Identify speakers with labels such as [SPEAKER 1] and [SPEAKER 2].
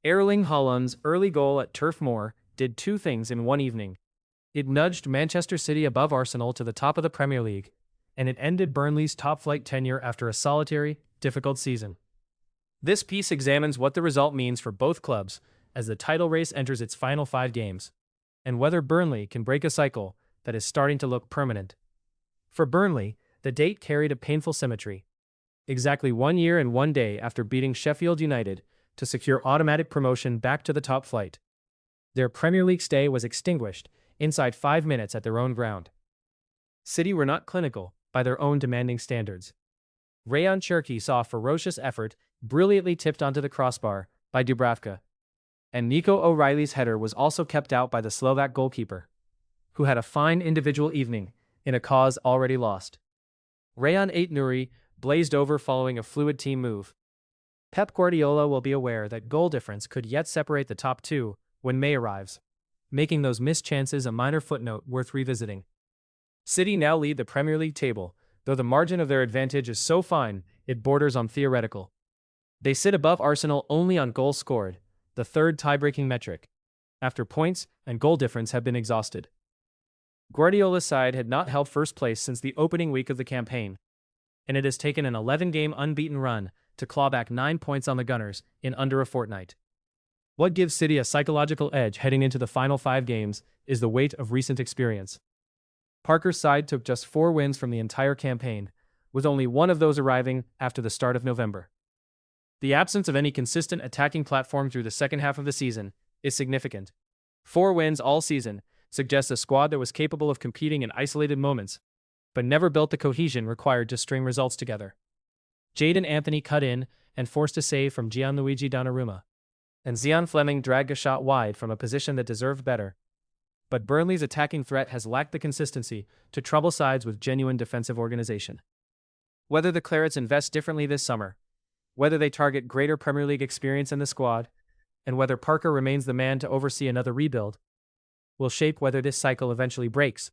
[SPEAKER 1] Erling Haaland's early goal at Turf Moor did two things in one evening. It nudged Manchester City above Arsenal to the top of the Premier League, and it ended Burnley's top-flight tenure after a solitary, difficult season. This piece examines what the result means for both clubs as the title race enters its final 5 games, and whether Burnley can break a cycle that is starting to look permanent. For Burnley, the date carried a painful symmetry. Exactly 1 year and 1 day after beating Sheffield United to secure automatic promotion back to the top flight, their Premier League stay was extinguished inside 5 minutes at their own ground. City were not clinical by their own demanding standards. Rayan Cherki saw a ferocious effort brilliantly tipped onto the crossbar by Dubravka, and Nico O'Reilly's header was also kept out by the Slovak goalkeeper, who had a fine individual evening in a cause already lost. Rayan Ait-Nouri blazed over following a fluid team move. Pep Guardiola will be aware that goal difference could yet separate the top two when May arrives, making those missed chances a minor footnote worth revisiting. City now lead the Premier League table, though the margin of their advantage is so fine it borders on theoretical. They sit above Arsenal only on goals scored, the third tie-breaking metric, after points and goal difference have been exhausted. Guardiola's side had not held first place since the opening week of the campaign, and it has taken an 11-game unbeaten run to claw back 9 points on the Gunners in under a fortnight. What gives City a psychological edge heading into the final 5 games is the weight of recent experience. Parker's side took just 4 wins from the entire campaign, with only one of those arriving after the start of November. The absence of any consistent attacking platform through the second half of the season is significant. 4 wins all season suggests a squad that was capable of competing in isolated moments, but never built the cohesion required to string results together. Jadon Anthony cut in and forced a save from Gianluigi Donnarumma, and Zian Fleming dragged a shot wide from a position that deserved better. But Burnley's attacking threat has lacked the consistency to trouble sides with genuine defensive organization. Whether the Clarets invest differently this summer, whether they target greater Premier League experience in the squad, and whether Parker remains the man to oversee another rebuild, will shape whether this cycle eventually breaks.